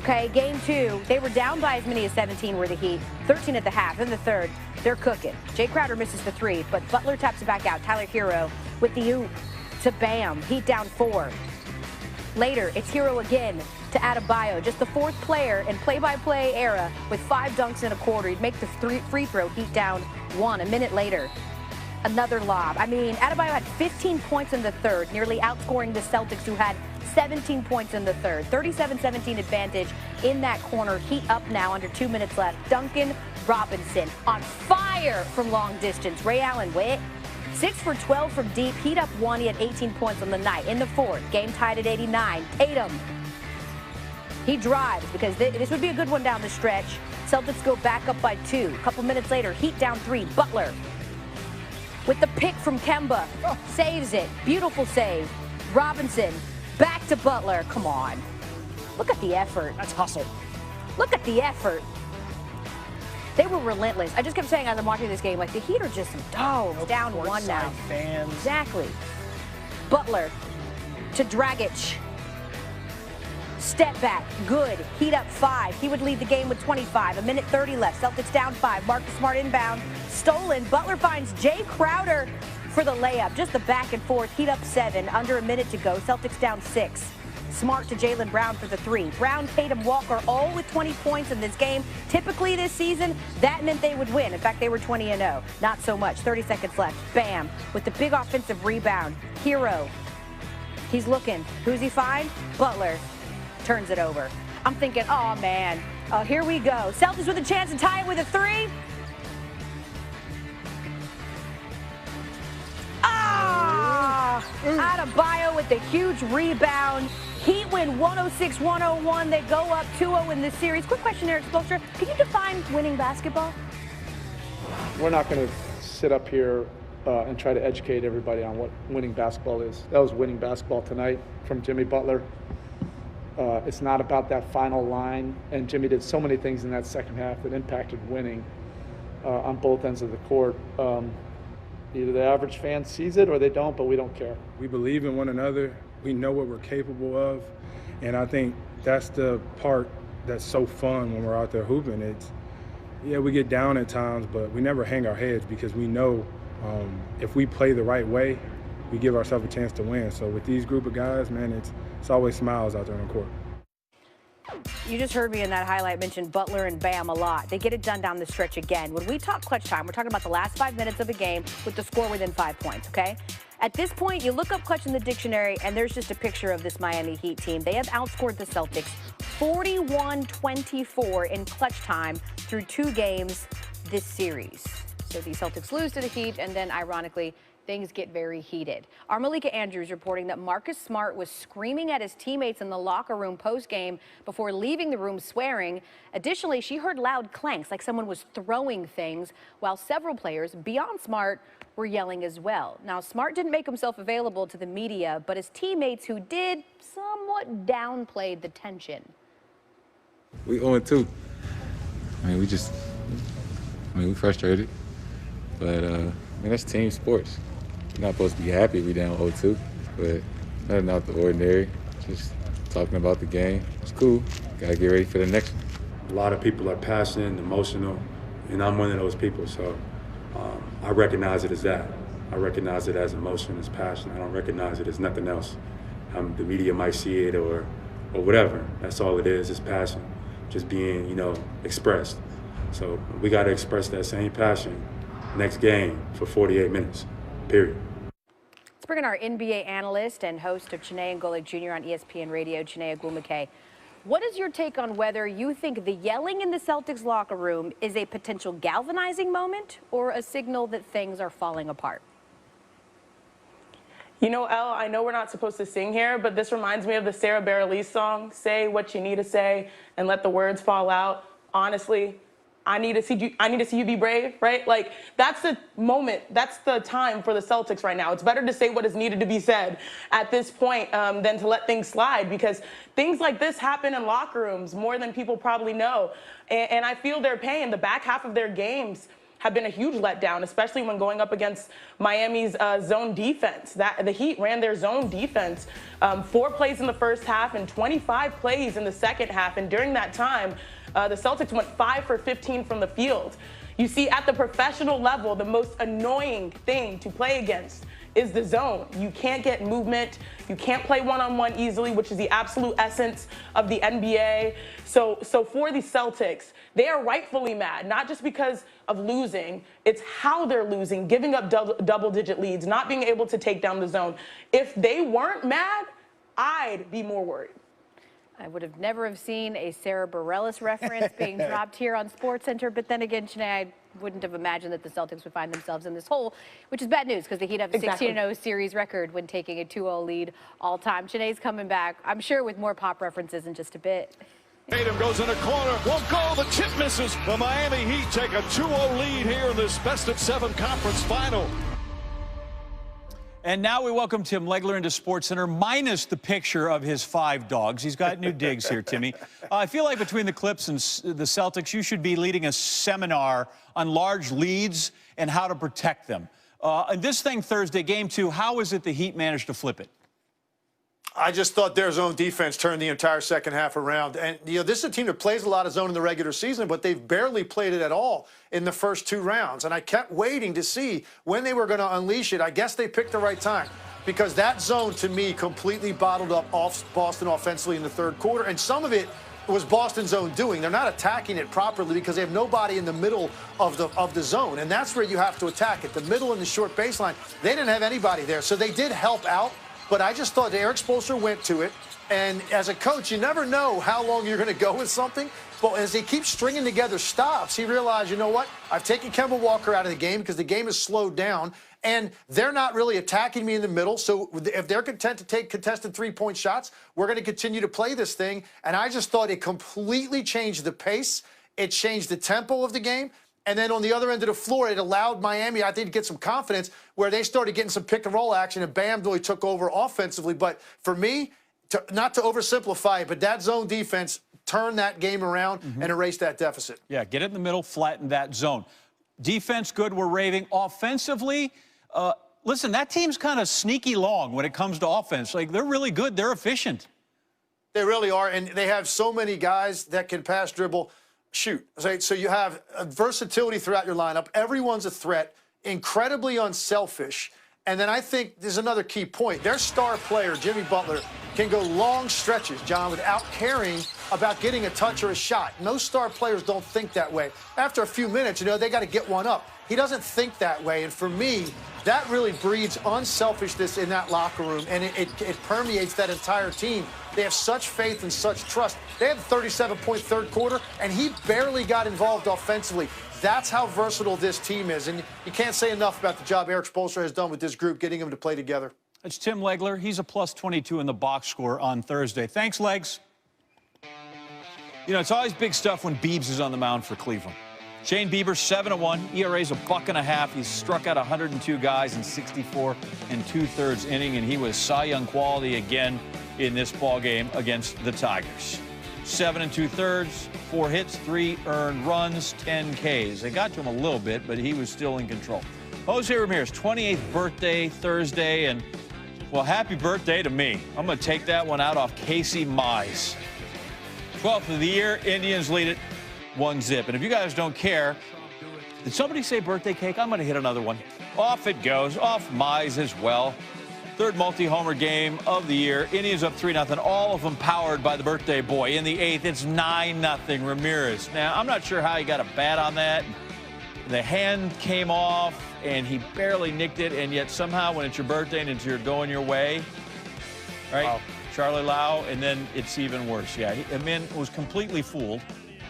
Okay, game two, they were down by as many as 17 were the Heat, 13 at the half. In the third, they're cooking. Jay Crowder misses the three, but Butler taps it back out. Tyler Hero with the oop to Bam. Heat down 4. Later, it's Hero again to Adebayo, just the 4th player in play-by-play era with 5 dunks in a quarter. He'd make the free throw, Heat down 1. A minute later, another lob. I mean, Adebayo had 15 points in the third, nearly outscoring the Celtics, who had 17 points in the third. 37-17 advantage in that corner. Heat up now under 2 minutes left. Duncan Robinson on fire from long distance. Ray Allen, wait. 6 for 12 from deep. Heat up 1. He had 18 points on the night. In the fourth, game tied at 89. Tatum. He drives because this would be a good one down the stretch. Celtics go back up by 2. A couple minutes later, Heat down 3. Butler with the pick from Kemba. Saves it. Beautiful save. Robinson back to Butler. Come on. Look at the effort. That's hustle. Look at the effort. They were relentless. I just kept saying as I'm watching this game, like, the Heat are just some dogs. No Down 1 now. Fans. Exactly. Butler to Dragic. Step back. Good. Heat up 5. He would lead the game with 25. A minute 30 left. Celtics down 5. Marcus Smart inbound. Stolen. Butler finds Jay Crowder for the layup. Just the back and forth. Heat up 7. Under a minute to go. Celtics down 6. Smart to Jaylen Brown for the 3. Brown, Tatum, Walker all with 20 points in this game. Typically this season, that meant they would win. In fact, they were 20-0. Not so much. 30 seconds left. Bam. With the big offensive rebound. Hero. He's looking. Who's he find? Butler. Turns it over. I'm thinking, oh, man. Oh, here we go. Celtics with a chance to tie it with a 3. Adebayo with the huge rebound. Heat win 106-101. They go up 2-0 in this series. Quick question, Eric Spoelstra. Can you define winning basketball? We're not going to sit up here and try to educate everybody on what winning basketball is. That was winning basketball tonight from Jimmy Butler. It's not about that final line. And Jimmy did so many things in that second half that impacted winning on both ends of the court. Either the average fan sees it or they don't, but we don't care. We believe in one another. We know what we're capable of. And I think that's the part that's so fun when we're out there hooping. It's, yeah, we get down at times, but we never hang our heads because we know if we play the right way, we give ourselves a chance to win. So with these group of guys, man, it's always smiles out there on the court. You just heard me in that highlight mention Butler and Bam a lot. They get it done down the stretch again. When we talk clutch time, we're talking about the last 5 minutes of a game with the score within 5 points, okay? At this point, you look up clutch in the dictionary, and there's just a picture of this Miami Heat team. They have outscored the Celtics 41-24 in clutch time through 2 games this series. So the Celtics lose to the Heat, and then, ironically, things get very heated. Our Malika Andrews reporting that Marcus Smart was screaming at his teammates in the locker room post-game before leaving the room swearing. Additionally, she heard loud clanks like someone was throwing things, while several players beyond Smart were yelling as well. Now, Smart didn't make himself available to the media, but his teammates who did somewhat downplayed the tension. We 0-2. I mean, we frustrated, but that's team sports. You're not supposed to be happy we down 0-2, but nothing out the ordinary. Just talking about the game. It's cool. Gotta get ready for the next one. A lot of people are passionate and emotional, and I'm one of those people, so I recognize it as that. I recognize it as emotion, as passion. I don't recognize it as nothing else. The media might see it or whatever. That's all it is passion, just being, expressed. So we gotta express that same passion next game for 48 minutes, period. Let's bring in our NBA analyst and host of Chiney Golik Jr. on ESPN Radio, Chiney Agumake. What is your take on whether you think the yelling in the Celtics locker room is a potential galvanizing moment or a signal that things are falling apart? You know, Elle, I know we're not supposed to sing here, but this reminds me of the Sarah Bareilles song, Say What You Need to Say and Let the Words Fall Out. Honestly, I need to see you be brave, right? Like, that's the moment, that's the time for the Celtics right now. It's better to say what is needed to be said at this point than to let things slide, because things like this happen in locker rooms more than people probably know. And I feel their pain. The back half of their games have been a huge letdown, especially when going up against Miami's zone defense. The Heat ran their zone defense 4 plays in the first half and 25 plays in the second half. And during that time, the Celtics went 5 for 15 from the field. You see, at the professional level, the most annoying thing to play against is the zone. You can't get movement. You can't play one-on-one easily, which is the absolute essence of the NBA. So for the Celtics, they are rightfully mad, not just because of losing. It's how they're losing, giving up double-digit leads, not being able to take down the zone. If they weren't mad, I'd be more worried. I would have never have seen a Sarah Bareilles reference being dropped here on SportsCenter, but then again, Chiney, I wouldn't have imagined that the Celtics would find themselves in this hole, which is bad news because the Heat have a 16-0 series record when taking a 2-0 lead all time. Chiney's coming back, I'm sure, with more pop references in just a bit. Tatum goes in a corner, won't go, the chip misses. The Miami Heat take a 2-0 lead here in this best-of-7 conference final. And now we welcome Tim Legler into SportsCenter, minus the picture of his 5 dogs. He's got new digs here, Timmy. I feel like between the Clips and the Celtics, you should be leading a seminar on large leads and how to protect them. And this thing Thursday, Game 2, how is it the Heat managed to flip it? I just thought their zone defense turned the entire second half around. And, you know, this is a team that plays a lot of zone in the regular season, but they've barely played it at all in the first 2 rounds. And I kept waiting to see when they were going to unleash it. I guess they picked the right time because that zone, to me, completely bottled up Boston offensively in the third quarter. And some of it was Boston's own doing. They're not attacking it properly because they have nobody in the middle of the zone. And that's where you have to attack it. The middle and the short baseline, they didn't have anybody there. So they did help out. But I just thought Eric Spoelstra went to it. And as a coach, you never know how long you're going to go with something. But as they keep stringing together stops, he realized, you know what? I've taken Kemba Walker out of the game because the game has slowed down. And they're not really attacking me in the middle. So if they're content to take contested 3-point shots, we're going to continue to play this thing. And I just thought it completely changed the pace. It changed the tempo of the game. And then on the other end of the floor, it allowed Miami, I think, to get some confidence where they started getting some pick-and-roll action, and Bam really took over offensively. But for me, not to oversimplify it, but that zone defense turned that game around and erased that deficit. Yeah, get it in the middle, flatten that zone. Defense, good, we're raving. Offensively, listen, that team's kind of sneaky long when it comes to offense. Like, they're really good. They're efficient. They really are, and they have so many guys that can pass, dribble, shoot. So you have versatility throughout your lineup. Everyone's a threat, incredibly unselfish. And then I think there's another key point. Their star player, Jimmy Butler, can go long stretches, John, without caring about getting a touch or a shot. Most star players don't think that way. After a few minutes, you know, they got to get one up. He doesn't think that way. And for me, that really breeds unselfishness in that locker room, and it permeates that entire team. They have such faith and such trust. They had a 37-point third quarter, and he barely got involved offensively. That's how versatile this team is, and you can't say enough about the job Eric Spoelstra has done with this group, getting them to play together. It's Tim Legler. He's a +22 in the box score on Thursday. Thanks, Legs. You know, it's always big stuff when Biebs is on the mound for Cleveland. Shane Bieber, 7-1. ERA's $1.50. He's struck out 102 guys in 64 2/3 inning, and he was Cy Young quality again in this ball game against the Tigers. 7 2/3, 4 hits, 3 earned runs, 10 Ks. They got to him a little bit, but he was still in control. Jose Ramirez, 28th birthday Thursday, and, well, happy birthday to me. I'm going to take that one out off Casey Mize. 12th of the year, Indians lead it 1-0. And if you guys don't care, did somebody say birthday cake? I'm going to hit another one. Off it goes, off Mize as well. Third multi-homer game of the year. Indians up 3-0, all of them powered by the birthday boy. In the 8th, it's 9-0 Ramirez. Now, I'm not sure how he got a bat on that. The hand came off, and he barely nicked it, and yet somehow when it's your birthday and it's going your way, right? Wow. Charlie Lau, and then it's even worse. Yeah, Amin was completely fooled,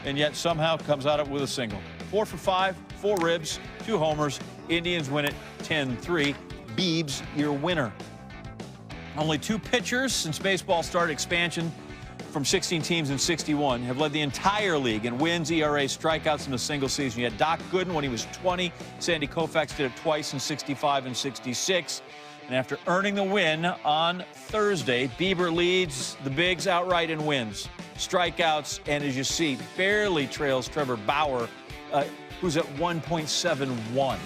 and yet somehow comes out with a single. 4 for 5, 4 ribs, 2 homers. Indians win it 10-3. Biebs, your winner. Only 2 pitchers since baseball started expansion from 16 teams in 61 have led the entire league in wins, ERA, strikeouts in a single season. You had Doc Gooden when he was 20. Sandy Koufax did it twice in 65 and 66. And after earning the win on Thursday, Bieber leads the Bigs outright in wins, strikeouts, and as you see, barely trails Trevor Bauer. who's at 1.71.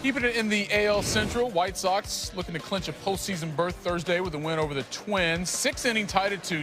Keeping it in the AL Central, White Sox looking to clinch a postseason berth Thursday with a win over the Twins. 6-inning tied at 2.